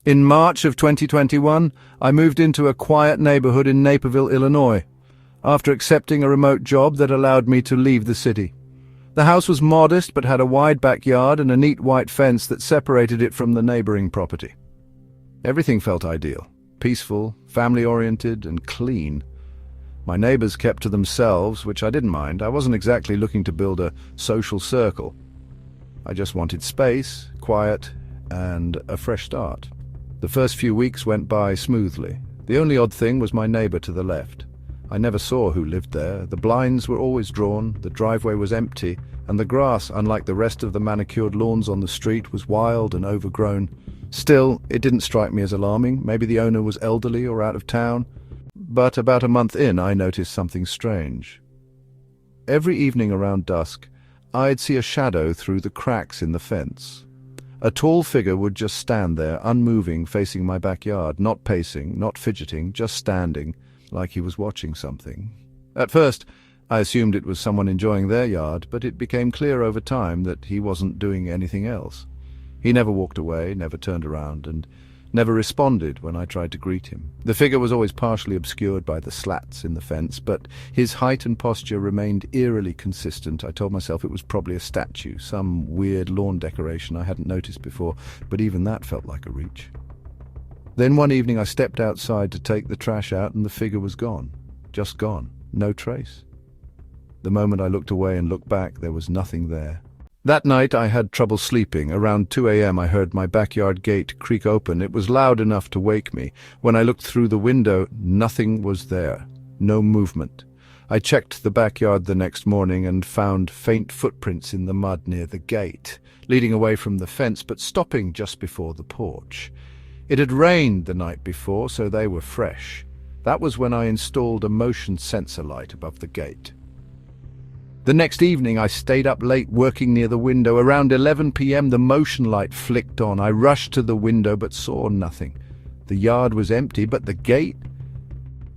In March of 2021, I moved into a quiet neighborhood in Naperville, Illinois, after accepting a remote job that allowed me to leave the city. The house was modest but had a wide backyard and a neat white fence that separated it from the neighboring property. Everything felt ideal, peaceful, family-oriented, and clean. My neighbors kept to themselves, which I didn't mind. I wasn't exactly looking to build a social circle. I just wanted space, quiet, and a fresh start. The first few weeks went by smoothly. The only odd thing was my neighbor to the left. I never saw who lived there. The blinds were always drawn, the driveway was empty, and the grass, unlike the rest of the manicured lawns on the street, was wild and overgrown. Still, it didn't strike me as alarming. Maybe the owner was elderly or out of town. But about a month in, I noticed something strange. Every evening around dusk, I'd see a shadow through the cracks in the fence. A tall figure would just stand there, unmoving, facing my backyard, not pacing, not fidgeting, just standing, like he was watching something. At first, I assumed it was someone enjoying their yard, but it became clear over time that he wasn't doing anything else. He never walked away, never turned around, and never responded when I tried to greet him. The figure was always partially obscured by the slats in the fence, but his height and posture remained eerily consistent. I told myself it was probably a statue, some weird lawn decoration I hadn't noticed before, but even that felt like a reach. Then one evening I stepped outside to take the trash out and the figure was gone. Just gone. No trace. The moment I looked away and looked back, there was nothing there. That night I had trouble sleeping. Around 2 a.m. I heard my backyard gate creak open. It was loud enough to wake me. When I looked through the window, nothing was there. No movement. I checked the backyard the next morning and found faint footprints in the mud near the gate, leading away from the fence but stopping just before the porch. It had rained the night before, so they were fresh. That was when I installed a motion sensor light above the gate. The next evening I stayed up late working near the window. Around 11 p.m. the motion light flicked on. I rushed to the window but saw nothing. The yard was empty, but the gate,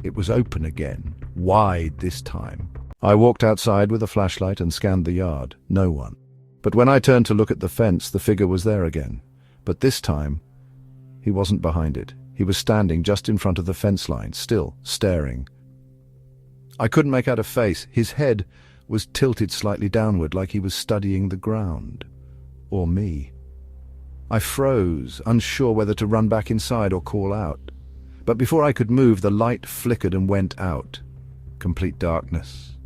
it was open again, wide this time. I walked outside with a flashlight and scanned the yard. No one. But when I turned to look at the fence, the figure was there again. But this time, he wasn't behind it. He was standing just in front of the fence line, still staring. I couldn't make out a face. His head was tilted slightly downward, like he was studying the ground. Or me. I froze, unsure whether to run back inside or call out. But before I could move, the light flickered and went out. Complete darkness.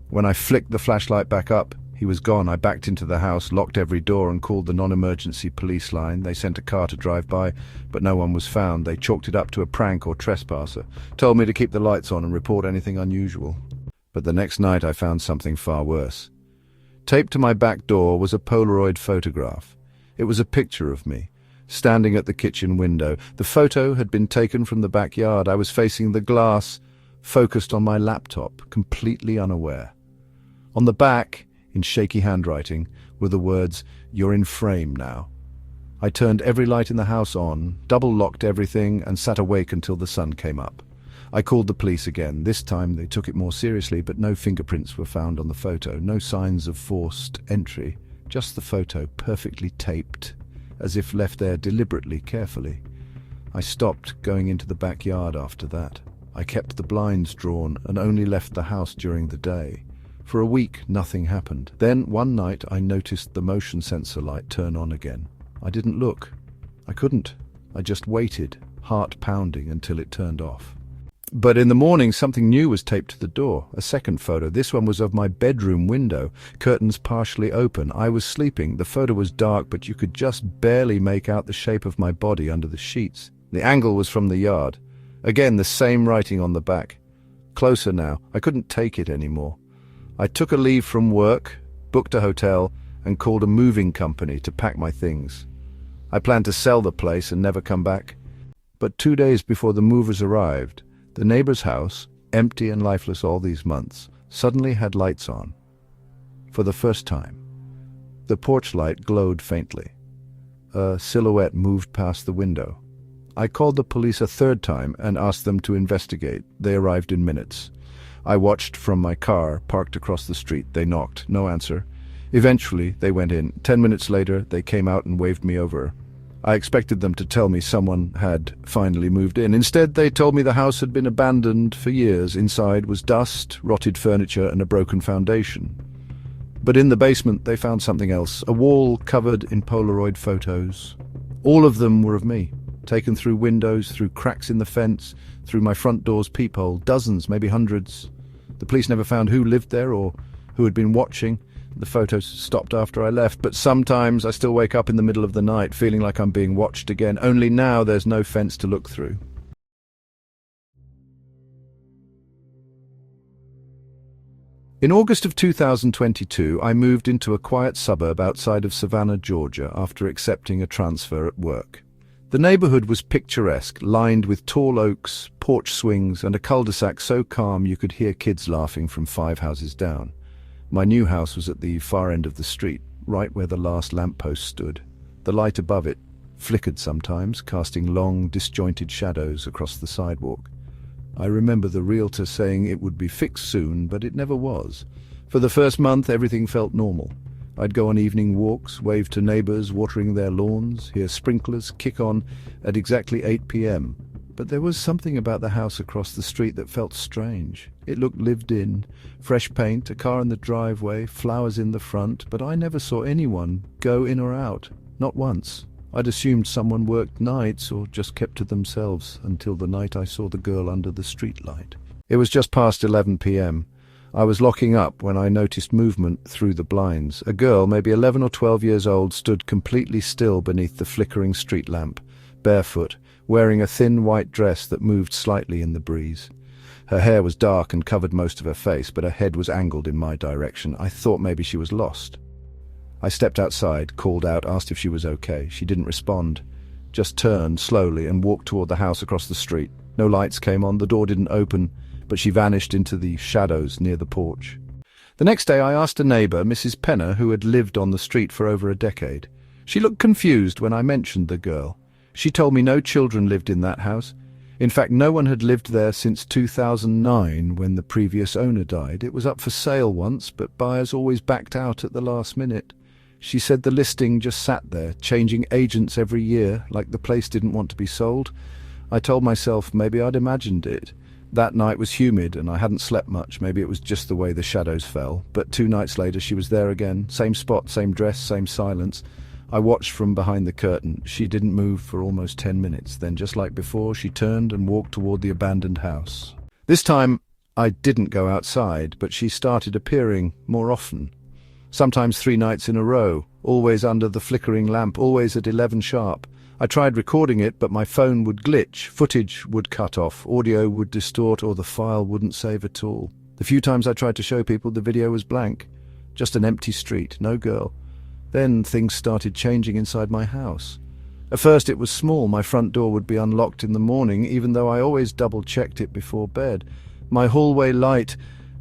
When I flicked the flashlight back up, he was gone. I backed into the house, locked every door, and called the non-emergency police line. They sent a car to drive by, but no one was found. They chalked it up to a prank or trespasser, told me to keep the lights on and report anything unusual. But the next night I found something far worse. Taped to my back door was a Polaroid photograph. It was a picture of me, standing at the kitchen window. The photo had been taken from the backyard. I was facing the glass, focused on my laptop, completely unaware. On the back, in shaky handwriting, were the words, "You're in frame now." I turned every light in the house on, double-locked everything, and sat awake until the sun came up. I called the police again. This time they took it more seriously, but no fingerprints were found on the photo, no signs of forced entry, just the photo perfectly taped, as if left there deliberately, carefully. I stopped going into the backyard after that. I kept the blinds drawn and only left the house during the day. For a week, nothing happened. Then, one night, I noticed the motion sensor light turn on again. I didn't look. I couldn't. I just waited, heart pounding, until it turned off. But in the morning, something new was taped to the door. A second photo. This one was of my bedroom window, curtains partially open. I was sleeping. The photo was dark, but you could just barely make out the shape of my body under the sheets. The angle was from the yard. Again, the same writing on the back. Closer now. I couldn't take it anymore. I took a leave from work, booked a hotel, and called a moving company to pack my things. I planned to sell the place and never come back. But 2 days before the movers arrived, the neighbor's house, empty and lifeless all these months, suddenly had lights on. For the first time. The porch light glowed faintly. A silhouette moved past the window. I called the police a third time and asked them to investigate. They arrived in minutes. I watched from my car, parked across the street. They knocked. No answer. Eventually, they went in. 10 minutes later, they came out and waved me over. I expected them to tell me someone had finally moved in. Instead, they told me the house had been abandoned for years. Inside was dust, rotted furniture, and a broken foundation. But in the basement, they found something else, a wall covered in Polaroid photos. All of them were of me, taken through windows, through cracks in the fence, through my front door's peephole, dozens, maybe hundreds. The police never found who lived there or who had been watching. The photos stopped after I left, but sometimes I still wake up in the middle of the night feeling like I'm being watched again, only now there's no fence to look through. In August of 2022, I moved into a quiet suburb outside of Savannah, Georgia, after accepting a transfer at work. The neighborhood was picturesque, lined with tall oaks, porch swings, and a cul-de-sac so calm you could hear kids laughing from 5 houses down. My new house was at the far end of the street, right where the last lamppost stood. The light above it flickered sometimes, casting long, disjointed shadows across the sidewalk. I remember the realtor saying it would be fixed soon, but it never was. For the first month, everything felt normal. I'd go on evening walks, wave to neighbors watering their lawns, hear sprinklers kick on at exactly 8 p.m. But there was something about the house across the street that felt strange. It looked lived in, fresh paint, a car in the driveway, flowers in the front, but I never saw anyone go in or out, not once. I'd assumed someone worked nights or just kept to themselves until the night I saw the girl under the streetlight. It was just past 11 p.m. I was locking up when I noticed movement through the blinds. A girl, maybe 11 or 12 years old, stood completely still beneath the flickering street lamp, barefoot, wearing a thin white dress that moved slightly in the breeze. Her hair was dark and covered most of her face, but her head was angled in my direction. I thought maybe she was lost. I stepped outside, called out, asked if she was okay. She didn't respond, just turned slowly and walked toward the house across the street. No lights came on, the door didn't open, but she vanished into the shadows near the porch. The next day I asked a neighbor, Mrs. Penner, who had lived on the street for over a decade. She looked confused when I mentioned the girl. She told me no children lived in that house. In fact, no one had lived there since 2009 when the previous owner died. It was up for sale once, but buyers always backed out at the last minute. She said the listing just sat there, changing agents every year, like the place didn't want to be sold. I told myself maybe I'd imagined it. That night was humid and I hadn't slept much. Maybe it was just the way the shadows fell. But 2 nights later she was there again. Same spot, same dress, same silence. I watched from behind the curtain. She didn't move for almost 10 minutes. Then, just like before, she turned and walked toward the abandoned house. This time, I didn't go outside, but she started appearing more often. Sometimes 3 nights in a row, always under the flickering lamp, always at 11 sharp. I tried recording it, but my phone would glitch, footage would cut off, audio would distort, or the file wouldn't save at all. The few times I tried to show people, the video was blank. Just an empty street, no girl. Then things started changing inside my house. At first it was small. My front door would be unlocked in the morning, even though I always double-checked it before bed. My hallway light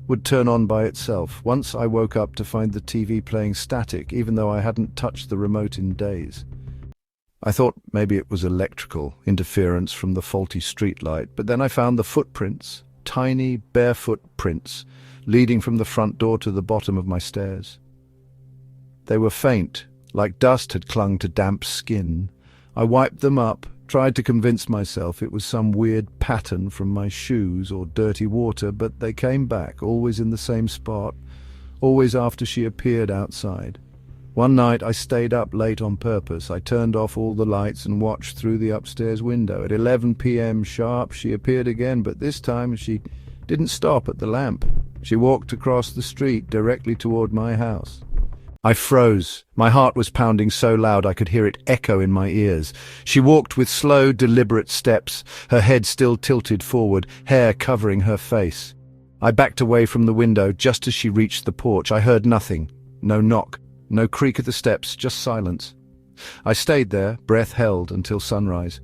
would turn on by itself. Once I woke up to find the TV playing static, even though I hadn't touched the remote in days. I thought maybe it was electrical interference from the faulty streetlight, but then I found the footprints, tiny barefoot prints, leading from the front door to the bottom of my stairs. They were faint, like dust had clung to damp skin. I wiped them up, tried to convince myself it was some weird pattern from my shoes or dirty water, but they came back, always in the same spot, always after she appeared outside. One night I stayed up late on purpose. I turned off all the lights and watched through the upstairs window. At 11 p.m. sharp, she appeared again, but this time she didn't stop at the lamp. She walked across the street directly toward my house. I froze. My heart was pounding so loud I could hear it echo in my ears. She walked with slow, deliberate steps, her head still tilted forward, hair covering her face. I backed away from the window just as she reached the porch. I heard nothing. No knock, no creak of the steps, just silence. I stayed there, breath held, until sunrise.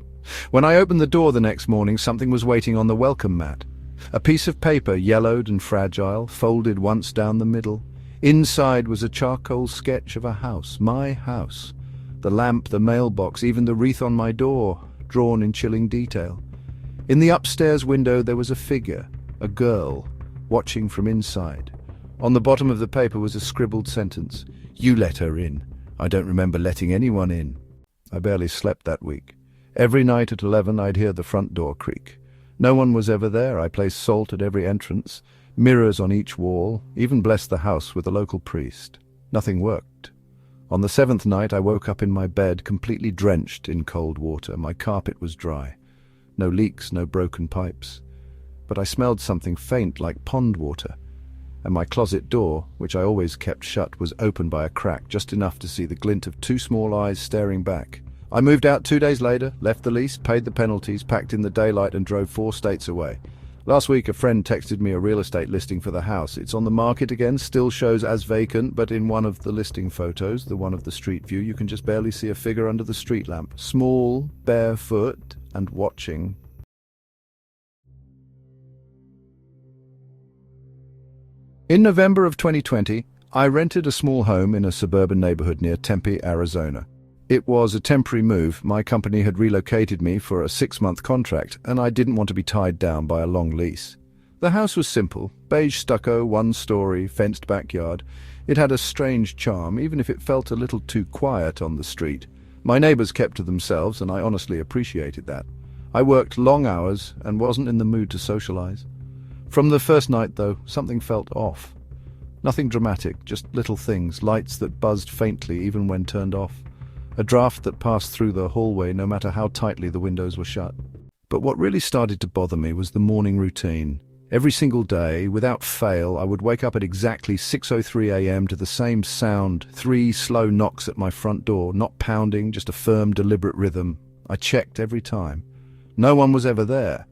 When I opened the door the next morning, something was waiting on the welcome mat. A piece of paper, yellowed and fragile, folded once down the middle. Inside was a charcoal sketch of a house, my house. The lamp, the mailbox, even the wreath on my door, drawn in chilling detail. In the upstairs window there was a figure, a girl, watching from inside. On the bottom of the paper was a scribbled sentence. "You let her in. I don't remember letting anyone in." I barely slept that week. Every night at 11 I'd hear the front door creak. No one was ever there. I placed salt at every entrance, mirrors on each wall, even blessed the house with a local priest. Nothing worked. On the 7th night I woke up in my bed, completely drenched in cold water. My carpet was dry. No leaks, no broken pipes. But I smelled something faint like pond water, and my closet door, which I always kept shut, was open by a crack, just enough to see the glint of 2 small eyes staring back. I moved out 2 days later, left the lease, paid the penalties, packed in the daylight and drove 4 states away. Last week a friend texted me a real estate listing for the house. It's on the market again, still shows as vacant, but in one of the listing photos, the one of the street view, you can just barely see a figure under the street lamp. Small, barefoot, and watching. In November of 2020, I rented a small home in a suburban neighborhood near Tempe, Arizona. It was a temporary move. My company had relocated me for a 6-month contract, and I didn't want to be tied down by a long lease. The house was simple, beige stucco, 1-story, fenced backyard. It had a strange charm, even if it felt a little too quiet on the street. My neighbors kept to themselves, and I honestly appreciated that. I worked long hours and wasn't in the mood to socialize. From the first night, though, something felt off. Nothing dramatic, just little things, lights that buzzed faintly even when turned off. A draft that passed through the hallway no matter how tightly the windows were shut. But what really started to bother me was the morning routine. Every single day, without fail, I would wake up at exactly 6:03 a.m. to the same sound, 3 slow knocks at my front door, not pounding, just a firm, deliberate rhythm. I checked every time. No one was ever there.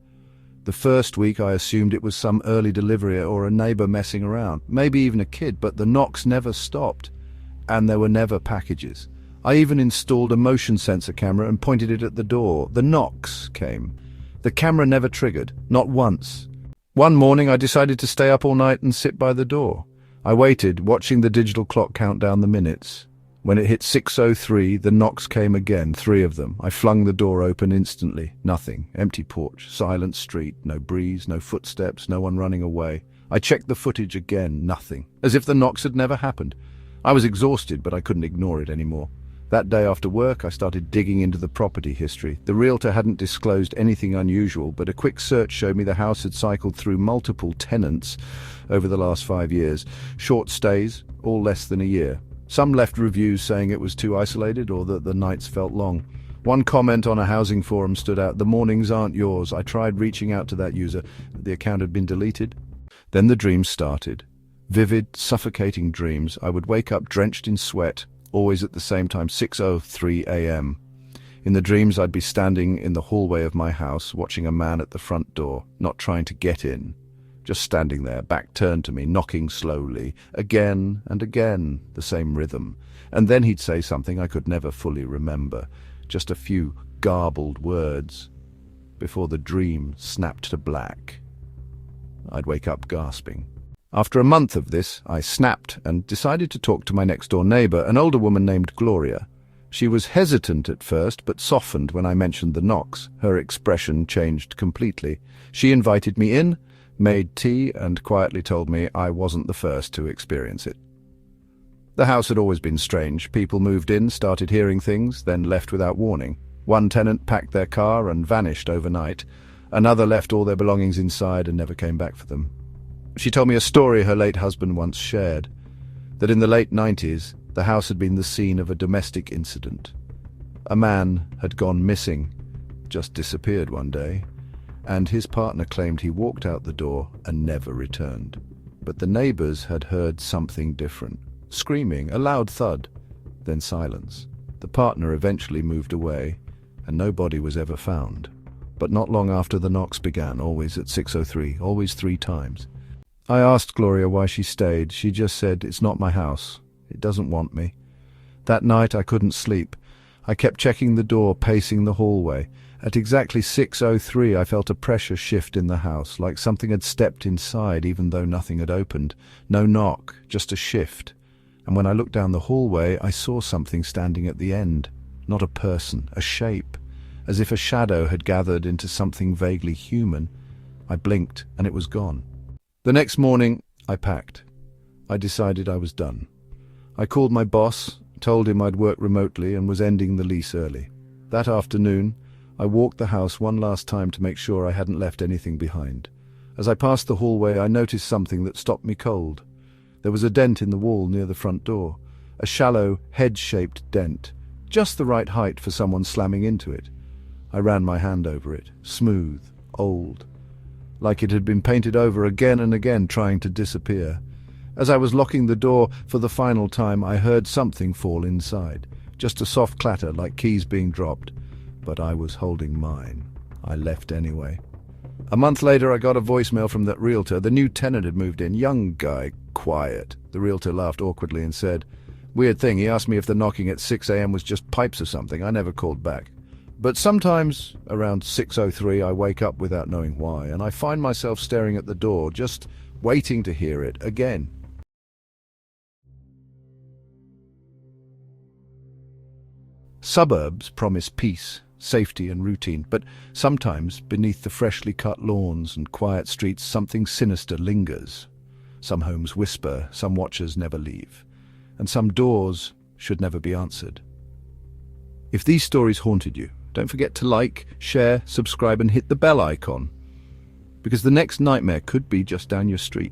The first week I assumed it was some early delivery or a neighbor messing around, maybe even a kid, but the knocks never stopped, and there were never packages. I even installed a motion sensor camera and pointed it at the door. The knocks came. The camera never triggered, not once. One morning I decided to stay up all night and sit by the door. I waited, watching the digital clock count down the minutes. When it hit 6:03, the knocks came again, 3 of them. I flung the door open instantly. Nothing. Empty porch, silent street, no breeze, no footsteps, no one running away. I checked the footage again, nothing. As if the knocks had never happened. I was exhausted, but I couldn't ignore it anymore. That day after work, I started digging into the property history. The realtor hadn't disclosed anything unusual, but a quick search showed me the house had cycled through multiple tenants over the last 5 years. Short stays, all less than a year. Some left reviews saying it was too isolated or that the nights felt long. One comment on a housing forum stood out: "The mornings aren't yours." I tried reaching out to that user, but the account had been deleted. Then the dreams started. Vivid, suffocating dreams. I would wake up drenched in sweat, always at the same time, 6:03 a.m. In the dreams I'd be standing in the hallway of my house, watching a man at the front door, not trying to get in, just standing there, back turned to me, knocking slowly, again and again, the same rhythm. And then he'd say something I could never fully remember, just a few garbled words, before the dream snapped to black. I'd wake up gasping. After a month of this, I snapped and decided to talk to my next-door neighbor, an older woman named Gloria. She was hesitant at first, but softened when I mentioned the knocks. Her expression changed completely. She invited me in, made tea, and quietly told me I wasn't the first to experience it. The house had always been strange. People moved in, started hearing things, then left without warning. One tenant packed their car and vanished overnight. Another left all their belongings inside and never came back for them. She told me a story her late husband once shared, that in the late 90s, the house had been the scene of a domestic incident. A man had gone missing, just disappeared one day, and his partner claimed he walked out the door and never returned. But the neighbors had heard something different. Screaming, a loud thud, then silence. The partner eventually moved away, and no body was ever found. But not long after the knocks began, always at 6:03, always 3 times. I asked Gloria why she stayed. She just said, "It's not my house. It doesn't want me." That night I couldn't sleep. I kept checking the door, pacing the hallway. At exactly 6:03 I felt a pressure shift in the house, like something had stepped inside even though nothing had opened. No knock, just a shift. And when I looked down the hallway, I saw something standing at the end. Not a person, a shape, as if a shadow had gathered into something vaguely human. I blinked, and it was gone. The next morning, I packed. I decided I was done. I called my boss, told him I'd work remotely and was ending the lease early. That afternoon, I walked the house one last time to make sure I hadn't left anything behind. As I passed the hallway, I noticed something that stopped me cold. There was a dent in the wall near the front door, a shallow, head-shaped dent, just the right height for someone slamming into it. I ran my hand over it, smooth, old, like it had been painted over again and again, trying to disappear. As I was locking the door for the final time, I heard something fall inside, just a soft clatter like keys being dropped. But I was holding mine. I left anyway. A month later, I got a voicemail from that realtor. The new tenant had moved in. Young guy, quiet. The realtor laughed awkwardly and said, "Weird thing, he asked me if the knocking at 6 a.m. was just pipes or something. I never called back. But sometimes, around 6:03, I wake up without knowing why, and I find myself staring at the door, just waiting to hear it again." Suburbs promise peace, safety and routine, but sometimes beneath the freshly cut lawns and quiet streets something sinister lingers. Some homes whisper, some watchers never leave, and some doors should never be answered. If these stories haunted you, don't forget to like, share, subscribe and hit the bell icon, because the next nightmare could be just down your street.